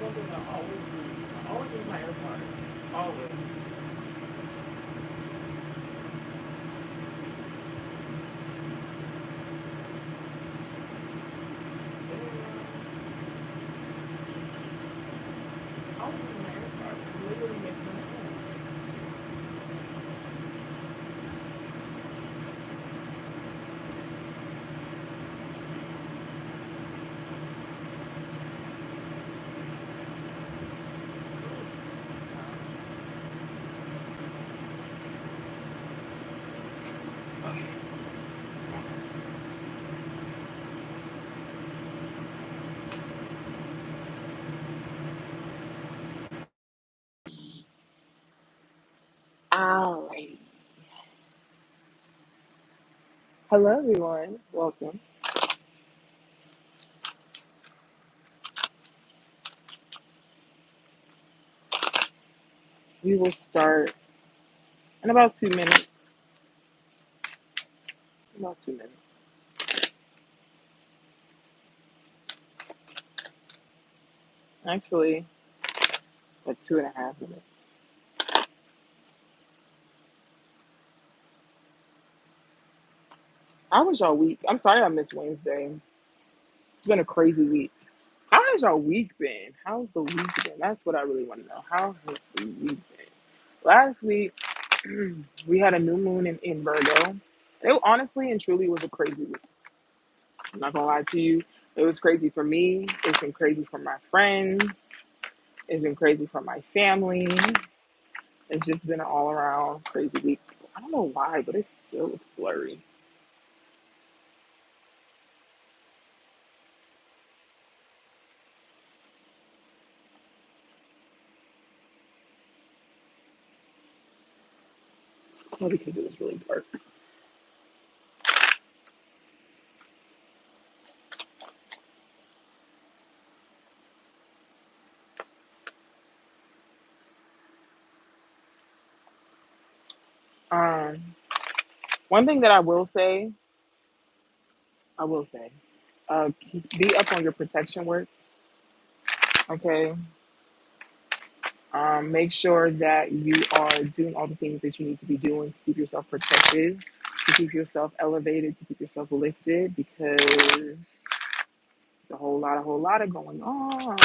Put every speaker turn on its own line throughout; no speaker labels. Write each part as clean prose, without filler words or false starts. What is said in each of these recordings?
one thing I always lose. I always lose my AirPods. Always. I always lose my AirPods. It literally makes no sense. Alrighty. Hello, everyone. Welcome. We will start in about 2 minutes. About 2 minutes. Actually, like 2.5 minutes. How was y'all week? I'm sorry I missed Wednesday. It's been a crazy week. How has y'all week been? How's the week been? That's what I really want to know. How has the week been? Last week, we had a new moon in Virgo. It honestly and truly was a crazy week. I'm not gonna lie to you. It was crazy for me. It's been crazy for my friends. It's been crazy for my family. It's just been an all around crazy week. I don't know why, but it still looks blurry. Well, because it was really dark. Um, One thing that I will say, be up on your protection work. Okay. Make sure that you are doing all the things that you need to be doing to keep yourself protected, to keep yourself elevated, to keep yourself lifted, because it's a whole lot of going on.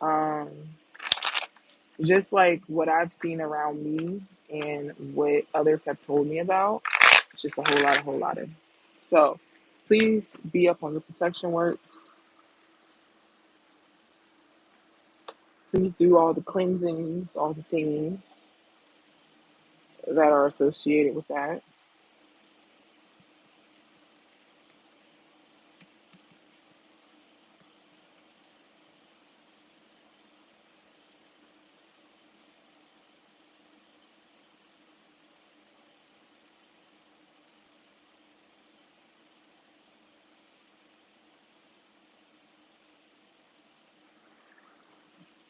Um, just like what I've seen around me and what others have told me about, it's just a whole lot of. So please be up on your protection works. Please do all the cleansings, all the things that are associated with that.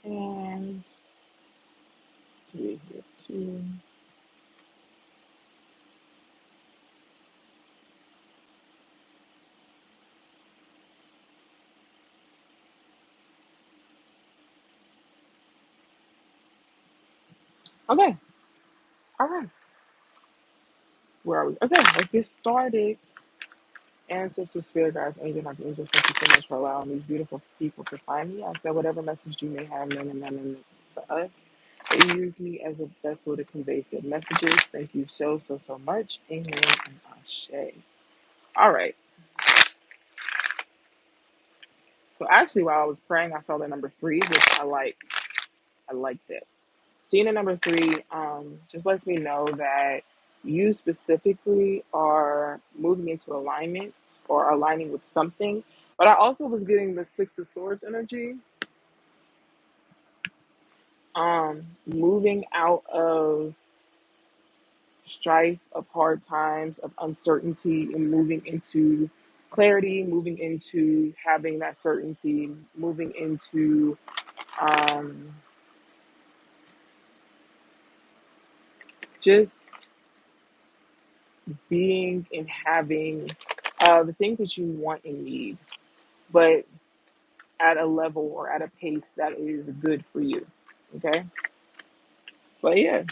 And here too. Okay, all right. Where are we? Okay, let's get started. Ancestors, spirit guides, angels, archangels, thank you so much for allowing these beautiful people to find me. I said whatever message you may have, none and none for us. They use me as a vessel to convey said messages. Thank you so much. Amen and ashe. All right. So actually, while I was praying, I saw the number three, which I like. I liked it. Seeing the number three just lets me know that you specifically are moving into alignment or aligning with something. But I also was getting the Six of Swords energy, moving out of strife, of hard times, of uncertainty, and moving into clarity, moving into having that certainty, moving into um, just being and having the things that you want and need, but at a level or at a pace that is good for you. Okay. But yeah,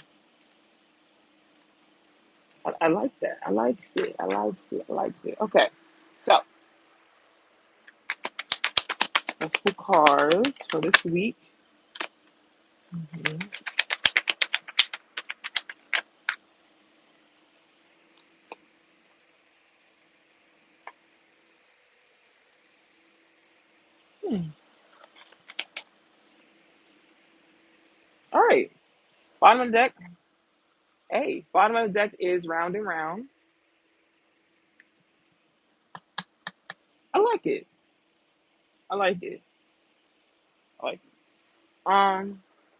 I like that. I liked it. I liked it. I liked it. Okay. So let's pull cards for this week. Mhm. Hmm. All right. Bottom of the deck. Hey, bottom of the deck is round and round. I like it. I like it. I like it.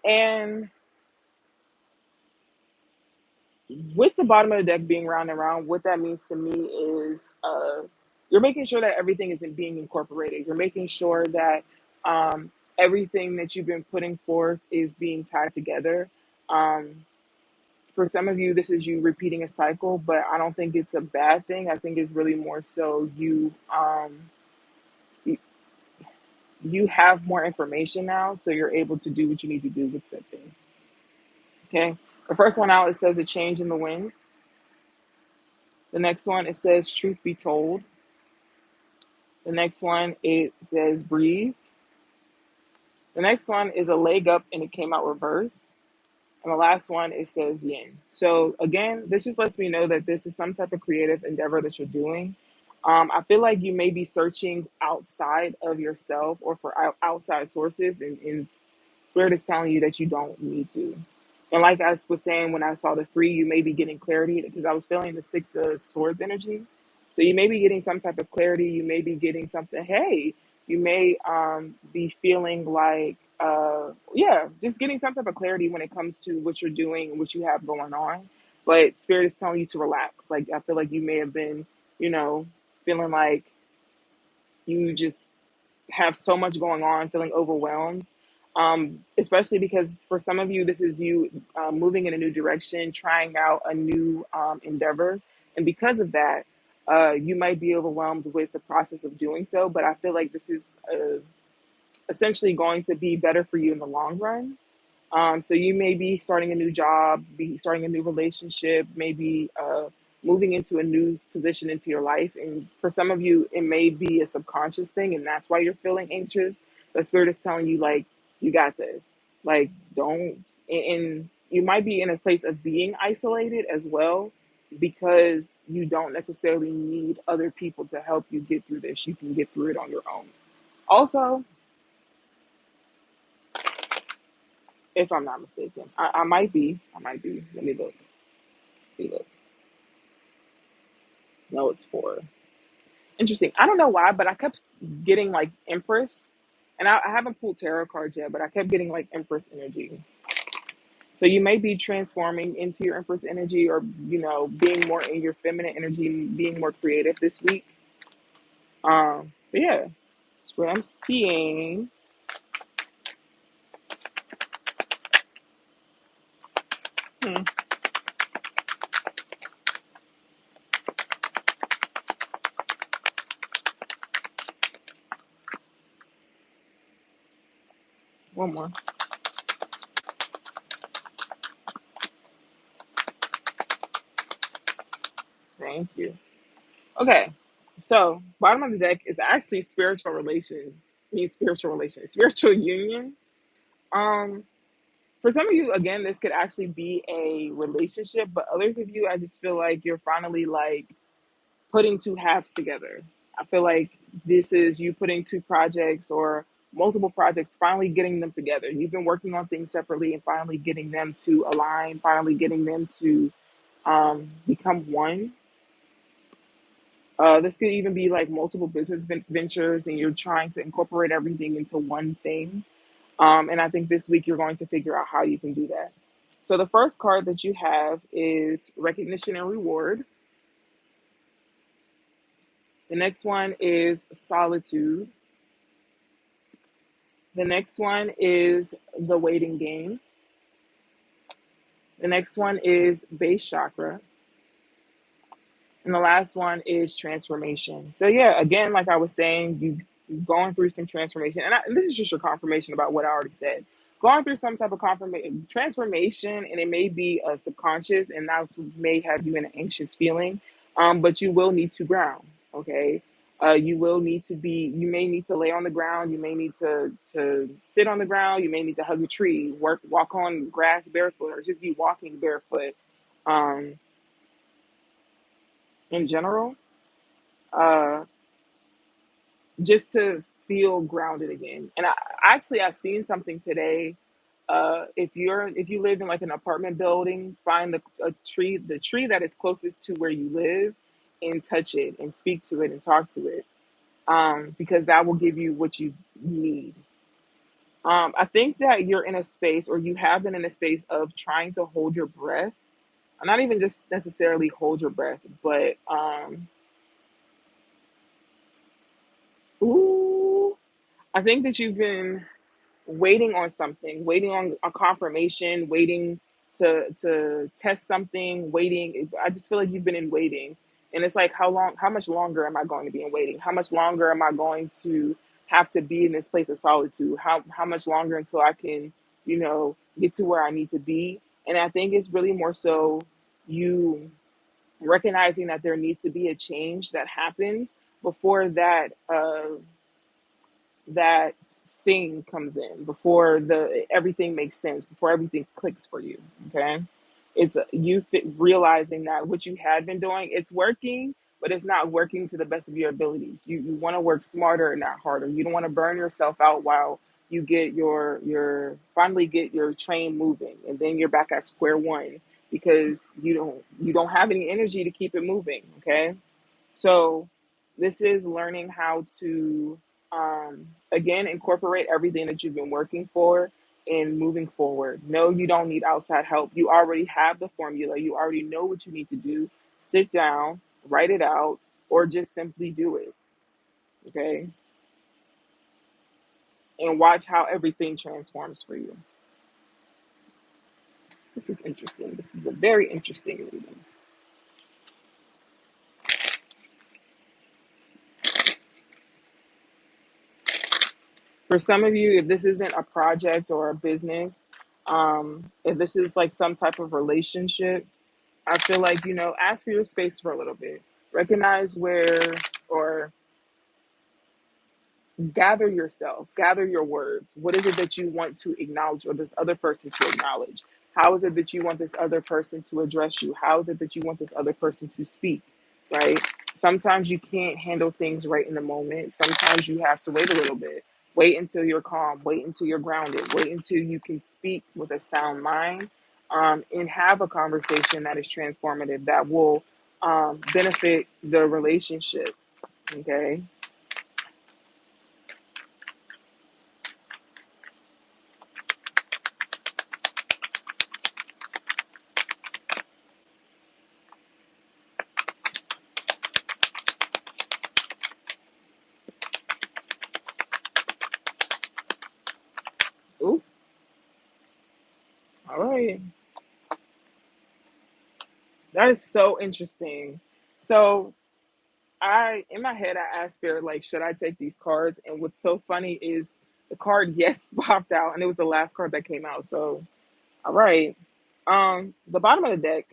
And with the bottom of the deck being round and round, what that means to me is you're making sure that everything isn't being incorporated. You're making sure that everything that you've been putting forth is being tied together. Um, for some of you, this is you repeating a cycle, but I don't think it's a bad thing. I think it's really more so you, you have more information now, so you're able to do what you need to do with something. Okay. The first one out, it says a change in the wind. The next one, it says truth be told. The next one, it says breathe. The next one is a leg up and it came out reverse. And the last one, it says yin. So again, this just lets me know that this is some type of creative endeavor that you're doing. I feel like you may be searching outside of yourself or for outside sources, and Spirit is telling you that you don't need to. And like I was saying, when I saw the three, you may be getting clarity because I was feeling the Six of Swords energy. So you may be getting some type of clarity. You may be getting something. Hey, you may be feeling like, yeah, just getting some type of clarity when it comes to what you're doing and what you have going on. But Spirit is telling you to relax. Like, I feel like you may have been, you know, feeling like you just have so much going on, feeling overwhelmed. Especially because for some of you, this is you moving in a new direction, trying out a new endeavor. And because of that, you might be overwhelmed with the process of doing so. But I feel like this is essentially going to be better for you in the long run. So you may be starting a new job, be starting a new relationship, maybe moving into a new position into your life. And for some of you, it may be a subconscious thing, and that's why you're feeling anxious. The spirit is telling you, like, you got this. Like, don't. And you might be in a place of being isolated as well, because you don't necessarily need other people to help you get through this. You can get through it on your own. Also, if I'm not mistaken, I might be. I might be. Let me look. Let me look. No, it's four. Interesting. I don't know why, but I kept getting like Empress, and I haven't pulled tarot cards yet, but I kept getting like Empress energy. So you may be transforming into your Empress energy, or being more in your feminine energy, being more creative this week. But yeah, that's what I'm seeing. Hmm, one more. Thank you. Okay, so bottom of the deck is actually spiritual relation. Means spiritual relation, spiritual union. Um, For some of you, again, this could actually be a relationship, but others of you, I just feel like you're finally like putting two halves together. I feel like This is you putting two projects or multiple projects, finally getting them together. You've been working on things separately and finally getting them to align, finally getting them to become one. This could even be like multiple business ventures, and you're trying to incorporate everything into one thing. And I think this week you're going to figure out how you can do that. So the first card that you have is recognition and reward. The next one is solitude. The next one is the waiting game. The next one is base chakra. And the last one is transformation. So yeah, again, like I was saying, you've gone through some transformation, and this is just your confirmation about what I already said. Going through some type of confirmation, transformation, and it may be a subconscious, and that may have you in an anxious feeling. But you will need to ground. Okay, you will need to be. You may need to lay on the ground. You may need to sit on the ground. You may need to hug a tree, walk on grass barefoot, or just be walking barefoot. Um, in general, uh, just to feel grounded again. And I've seen something today. If you live in like an apartment building, find the tree that is closest to where you live, and touch it and speak to it and talk to it, because that will give you what you need. I think that you're in a space, or you have been in a space of trying to hold your breath. Not even just necessarily hold your breath, but ooh, I think that you've been waiting on something, waiting on a confirmation, waiting to test something, waiting. I just feel like you've been in waiting. And it's like, how much longer am I going to be in waiting? How much longer am I going to have to be in this place of solitude? How much longer until I can, get to where I need to be? And I think it's really more so you recognizing that there needs to be a change that happens before that thing comes in, before the everything makes sense, before everything clicks for you. Okay, it's realizing that what you had been doing, it's working, but it's not working to the best of your abilities. You want to work smarter and not harder. You don't want to burn yourself out while you get your finally get your train moving, and then you're back at square one because you don't have any energy to keep it moving. Okay, so this is learning how to, again, incorporate everything that you've been working for and moving forward. No, you don't need outside help. You already have the formula. You already know what you need to do. Sit down, write it out, or just simply do it. Okay. And watch how everything transforms for you. This is interesting. This is a very interesting reading. For some of you, if this isn't a project or a business, if this is like some type of relationship, I feel like, ask for your space for a little bit. Recognize where, or gather yourself, gather your words. What is it that you want to acknowledge, or this other person to acknowledge? How is it that you want this other person to address you? How is it that you want this other person to speak? Right? Sometimes you can't handle things right in the moment. Sometimes you have to wait a little bit. Wait until you're calm. Wait until you're grounded. Wait until you can speak with a sound mind, and have a conversation that is transformative, that will benefit the relationship. Okay. Ooh, all right. That is so interesting. So in my head, I asked Spirit, like, should I take these cards? And what's so funny is the card yes popped out, and it was the last card that came out. So, all right. The bottom of the deck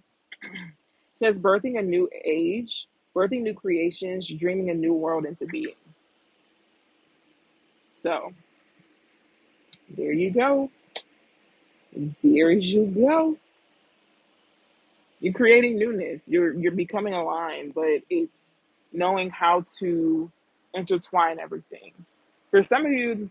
says birthing a new age, birthing new creations, dreaming a new world into being. So, there you go. There you go. You're creating newness. You're becoming aligned, but it's knowing how to intertwine everything. For some of you,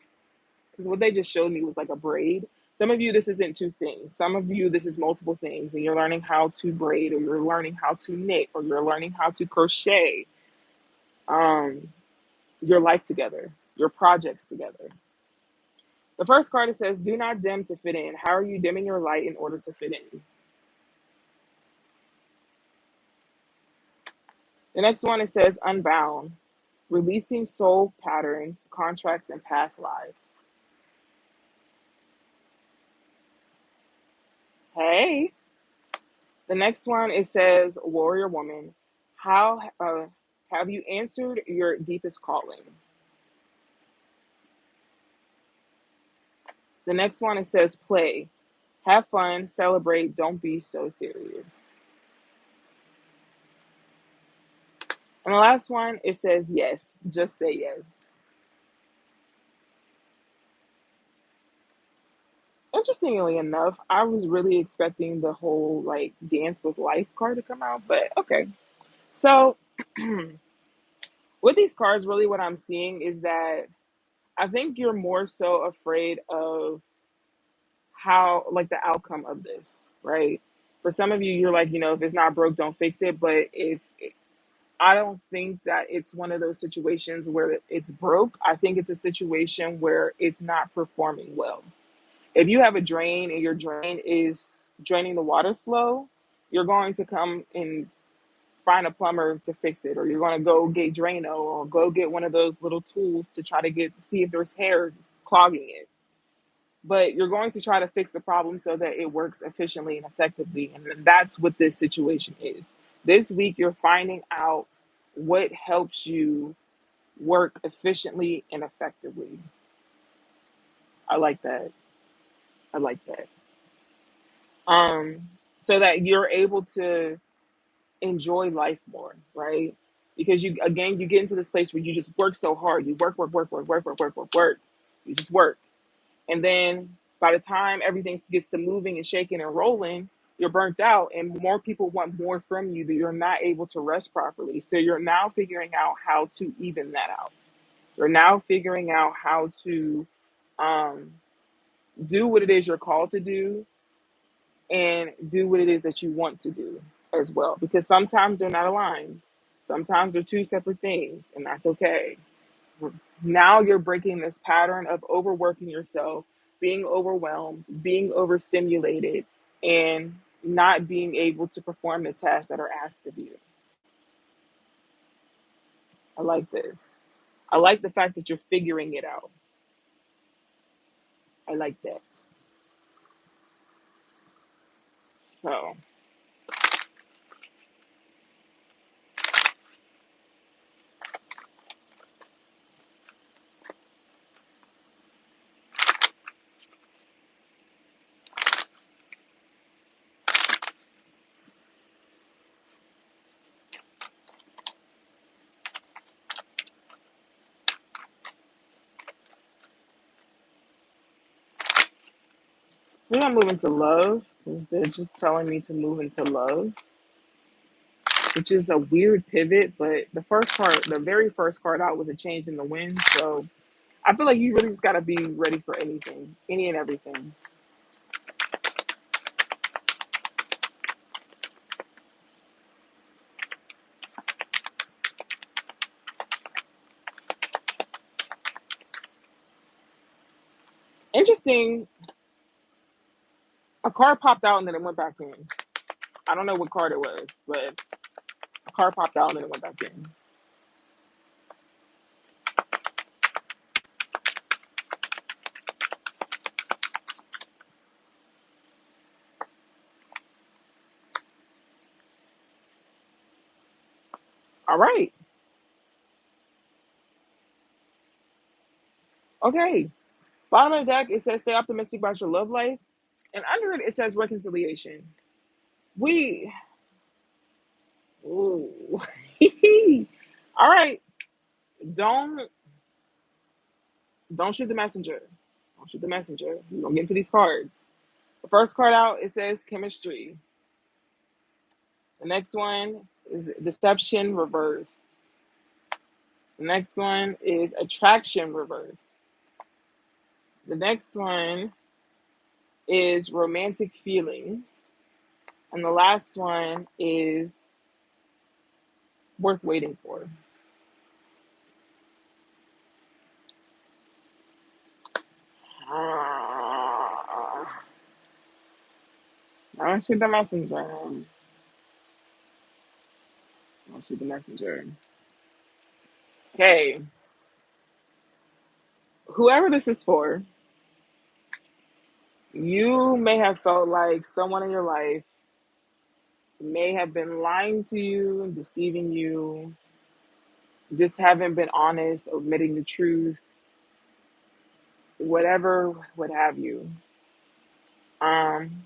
because what they just showed me was like a braid. Some of you, this isn't two things. Some of you, this is multiple things, and you're learning how to braid, or you're learning how to knit, or you're learning how to crochet. Um, your life together, your projects together. The first card, it says, "Do not dim to fit in." How are you dimming your light in order to fit in? The next one, it says, "Unbound," releasing soul patterns, contracts, and past lives. Hey. The next one, it says, "Warrior woman." How have you answered your deepest calling? The next one, it says, "Play." Have fun, celebrate, don't be so serious. And the last one, it says, "Yes, just say yes." Interestingly enough, I was really expecting the whole like dance with life card to come out, but okay. So with these cards, really what I'm seeing is that I think you're more so afraid of how like the outcome of this, right? For some of you, you're like, if it's not broke, don't fix it. But if I don't think that it's one of those situations where it's broke. I think it's a situation where it's not performing well. If you have a drain and your drain is draining the water slow, you're going to come and find a plumber to fix it, or you're going to go get Drano or go get one of those little tools to try to see if there's hair clogging it. But you're going to try to fix the problem so that it works efficiently and effectively. And that's what this situation is. This week, you're finding out what helps you work efficiently and effectively. I like that. I like that. So that you're able to enjoy life more, right? Because you get into this place where you just work so hard. You work, work, work, work, work, work, work, work, work. You just work. And then by the time everything gets to moving and shaking and rolling, you're burnt out and more people want more from you that you're not able to rest properly. So you're now figuring out how to even that out. You're now figuring out how to um, do what it is you're called to do and do what it is that you want to do as well. Because sometimes they're not aligned. Sometimes they're two separate things, and that's okay. Now you're breaking this pattern of overworking yourself, being overwhelmed, being overstimulated, and not being able to perform the tasks that are asked of you. I like this. I like the fact that you're figuring it out. I like that. So, we're gonna move into love because they're just telling me to move into love, which is a weird pivot. But the very first card out was a change in the wind. So I feel like you really just gotta be ready for anything, any and everything. Interesting. A card popped out and then it went back in. I don't know what card it was, but a card popped out and then it went back in. All right. Okay. Bottom of the deck, it says stay optimistic about your love life. And under it, it says reconciliation. We, ooh. All right. Don't don't shoot the messenger. Don't shoot the messenger. We're gonna get into these cards. The first card out, it says chemistry. The next one is deception reversed. The next one is attraction reverse. The next one is romantic feelings. And the last one is worth waiting for. I don't shoot the messenger. I'll shoot the messenger. Okay. Whoever this is for, you may have felt like someone in your life may have been lying to you, deceiving you, just haven't been honest, omitting the truth, whatever, what have you. Um,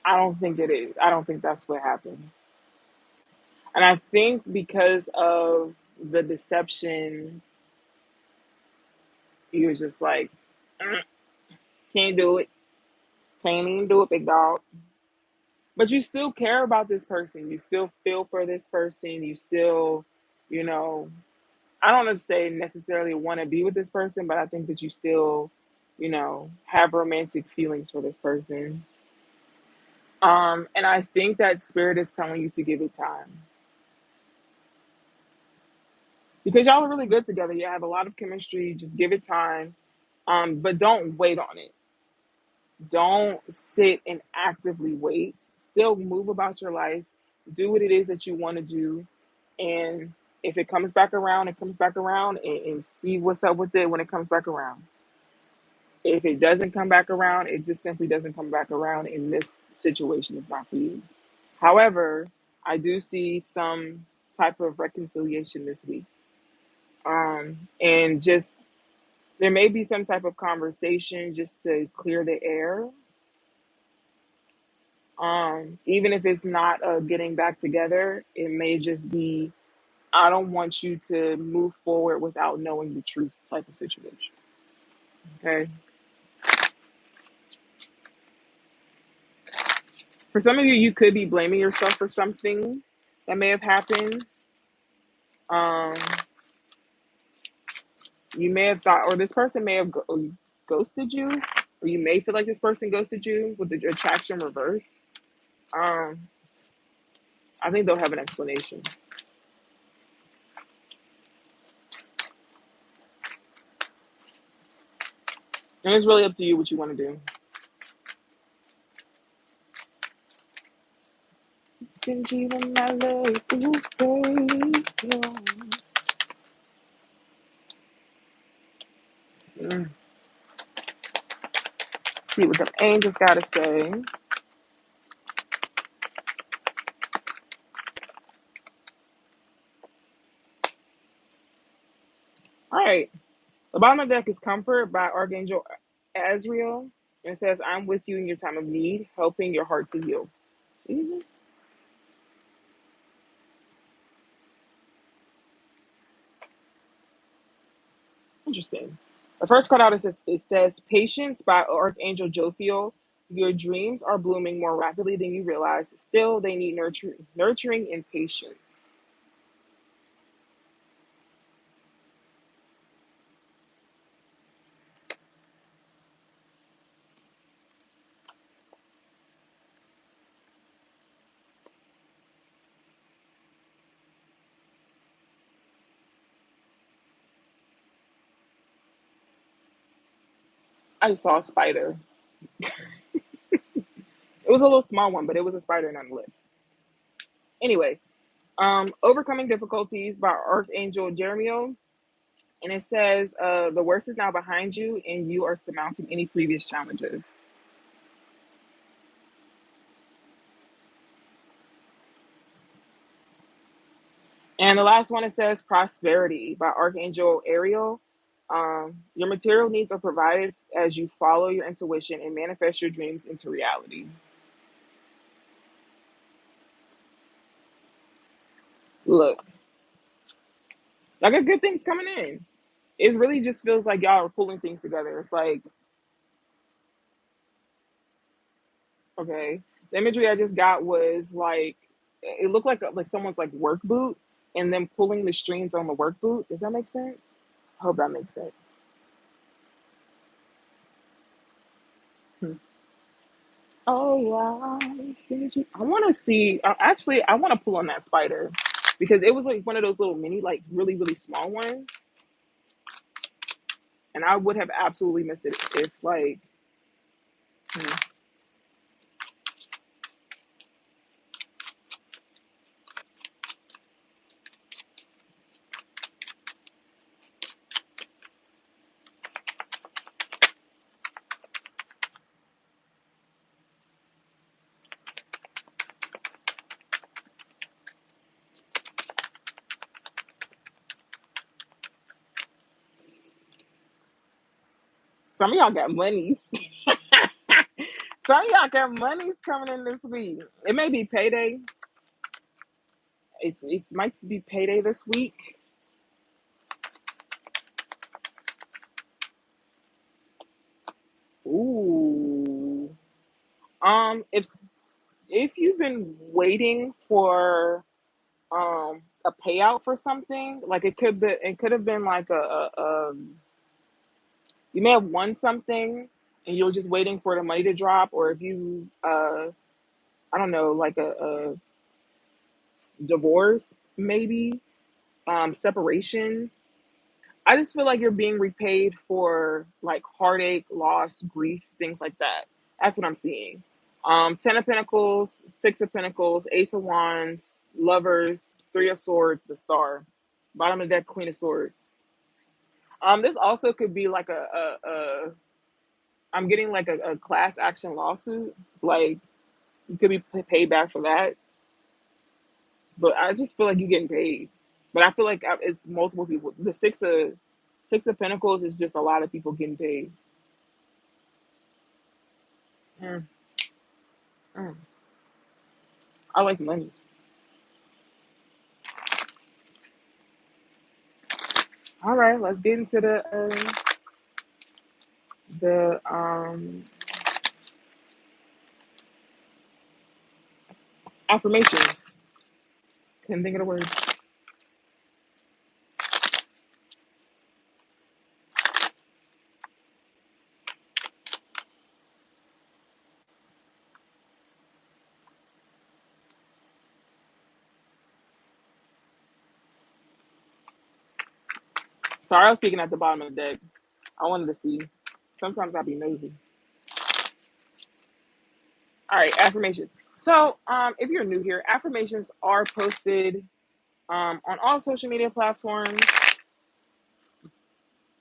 I don't think it is. I don't think that's what happened. And I think because of the deception, you was just like, "Mm, can't do it. Can't even do it, big dog." But you still care about this person. You still feel for this person. You still, you know, I don't know to say necessarily want to be with this person, but I think that you still, have romantic feelings for this person. And I think that spirit is telling you to give it time because y'all are really good together. You have a lot of chemistry. Just give it time, but don't wait on it. Don't sit and actively wait. Still move about your life. Do what it is that you want to do, and if it comes back around, it comes back around, and see what's up with it when it comes back around. If it doesn't come back around, it just simply doesn't come back around, and this situation is not for you. However, I do see some type of reconciliation this week. And just there may be some type of conversation just to clear the air. Even if it's not getting back together, it may just be, I don't want you to move forward without knowing the truth type of situation. Okay. For some of you, you could be blaming yourself for something that may have happened. Um, you may have thought, or this person may have ghosted you, or you may feel like this person ghosted you with the attraction reverse. Um, I think they'll have an explanation. And it's really up to you what you want to do. Stingy when I love you, baby. Mm. See what the angels got to say. All right. The bottom of the deck is Comfort by Archangel Azrael. And it says, I'm with you in your time of need, helping your heart to heal. Jesus. Interesting. The first card out it says Patience by Archangel Jophiel. Your dreams are blooming more rapidly than you realize. Still, they need nurturing and patience. I saw a spider. It was a little small one, but it was a spider nonetheless. Anyway, Overcoming Difficulties by Archangel Jeremiel. And it says, the worst is now behind you, and you are surmounting any previous challenges. And the last one, it says Prosperity by Archangel Ariel. Your material needs are provided as you follow your intuition and manifest your dreams into reality. Look, I got good things coming in. It really just feels like y'all are pulling things together. It's like, okay, the imagery I just got was like, it looked like someone's like work boot. and then pulling the strings on the work boot. Does that make sense? I hope that makes sense. Hmm. Oh, yeah. Stingy. I want to see. Actually, I want to pull on that spider because it was like one of those little mini, like really, really small ones. And I would have absolutely missed it if, like, hmm. Some of y'all got monies. Some of y'all got monies coming in this week. It may be payday. It might be payday this week. Ooh. If you've been waiting for a payout for something, like it could have been like you may have won something and you're just waiting for the money to drop, or if you I don't know, like a divorce maybe, separation. I just feel like you're being repaid for like heartache, loss, grief, things like that. That's what I'm seeing. Ten of Pentacles, Six of Pentacles, Ace of Wands, Lovers, Three of Swords, the Star. Bottom of the deck, Queen of Swords. This also could be like I'm getting like a class action lawsuit. Like you could be paid back for that, but I just feel like you're getting paid. But I feel like it's multiple people. The Six of Pentacles is just a lot of people getting paid. Mm, mm. I like money. All right, let's get into the affirmations. Couldn't think of the word. Sorry, I was speaking at the bottom of the deck. I wanted to see. Sometimes I'll be nosy. All right, affirmations. So, if you're new here, affirmations are posted on all social media platforms.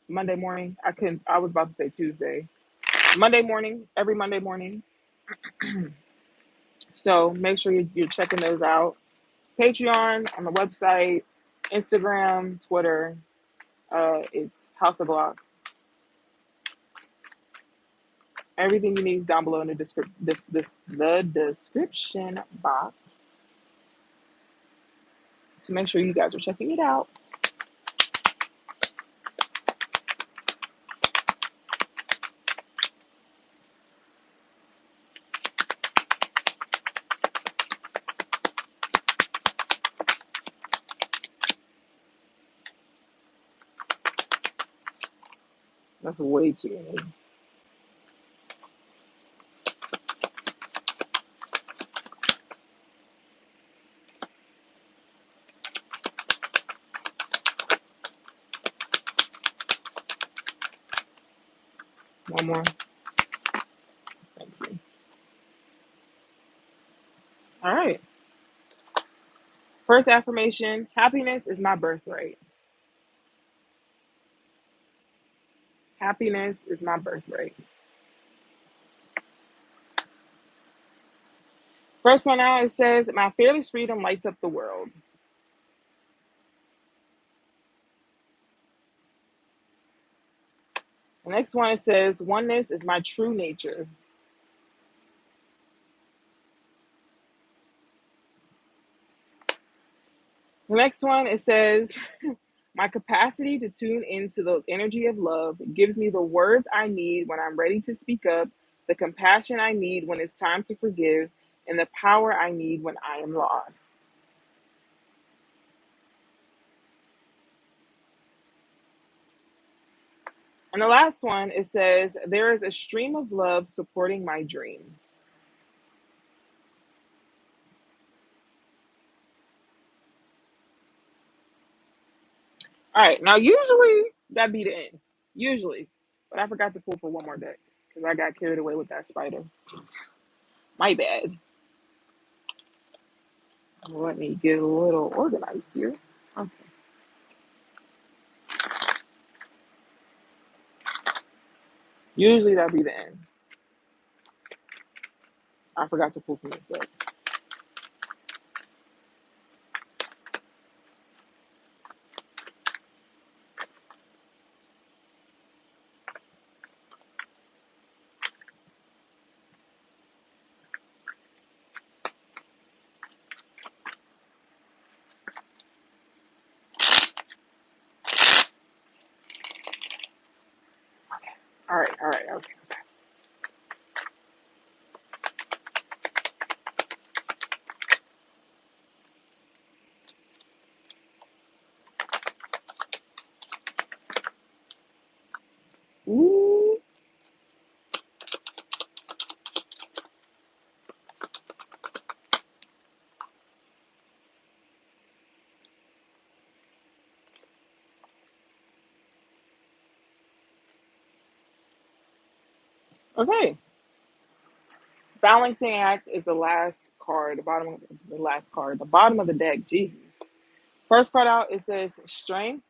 Monday morning. I was about to say Tuesday. Monday morning, every Monday morning. So make sure you're checking those out. Patreon, on the website, Instagram, Twitter. It's House of Glock. Everything you need is down below in the description box. So make sure you guys are checking it out. That's way too many. One more. Thank you. All right. First affirmation: happiness is my birthright. Happiness is my birthright. First one out, it says, my fearless freedom lights up the world. The next one, it says, oneness is my true nature. The next one, it says, my capacity to tune into the energy of love gives me the words I need when I'm ready to speak up, the compassion I need when it's time to forgive, and the power I need when I am lost. And the last one, it says, there is a stream of love supporting my dreams. All right, now usually that'd be the end. Usually. But I forgot to pull for one more deck because I got carried away with that spider. My bad. Let me get a little organized here. Okay. Usually that'd be the end. I forgot to pull from this deck. All right, all right, okay. Ooh. Okay. Balancing act is the last card, the last card, the bottom of the deck. Jesus. First card out, it says strength.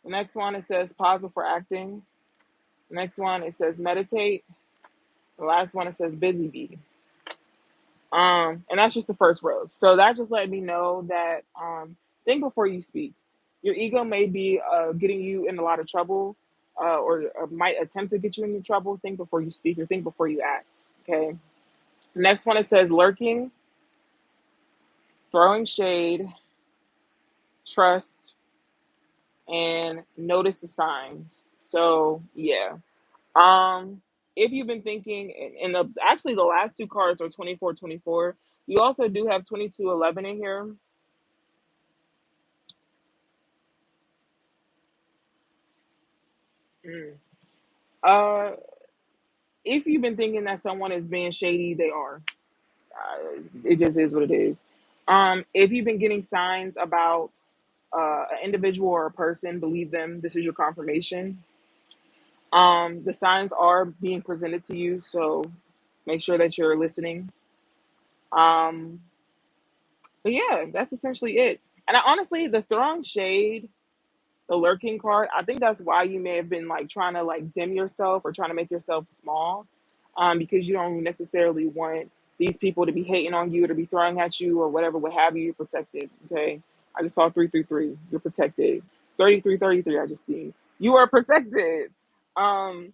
The next one, it says pause before acting. The next one, it says meditate. The last one, it says busy bee. And that's just the first row. So that just let me know that think before you speak. Your ego may be getting you in a lot of trouble, or might attempt to get you into trouble. Think before you speak, or think before you act. Okay. The next one, it says lurking, throwing shade, trust, and notice the signs. So yeah. Um, if you've been thinking, and the actually the last two cards are 24, 24. You also do have 22, 11 in here. Mm. Uh, if you've been thinking that someone is being shady, they are. It just is what it is. If you've been getting signs about an individual or a person, believe them. This is your confirmation. The signs are being presented to you, so make sure that you're listening. Um, but yeah, that's essentially it. And honestly, the throwing shade, the lurking card, I think that's why you may have been like trying to like dim yourself or trying to make yourself small, because you don't necessarily want these people to be hating on you or to be throwing at you or whatever, what have you. You're protected. Okay. I just saw 333. You're protected. 33, 33. I just see you are protected. Um,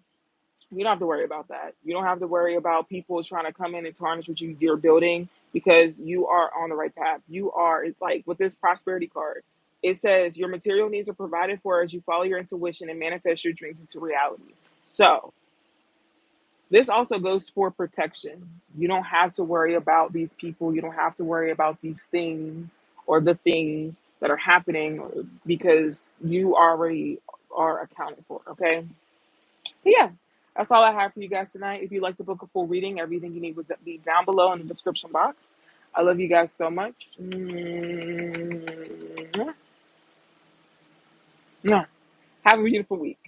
you don't have to worry about that. You don't have to worry about people trying to come in and tarnish what you're building because you are on the right path. You are, it's like with this prosperity card, it says your material needs are provided for as you follow your intuition and manifest your dreams into reality. So this also goes for protection. You don't have to worry about these people. You don't have to worry about these things or the things that are happening because you already are accounted for. Okay. But yeah, that's all I have for you guys tonight. If you'd like to book a full reading, everything you need would be down below in the description box. I love you guys so much. Have a beautiful week.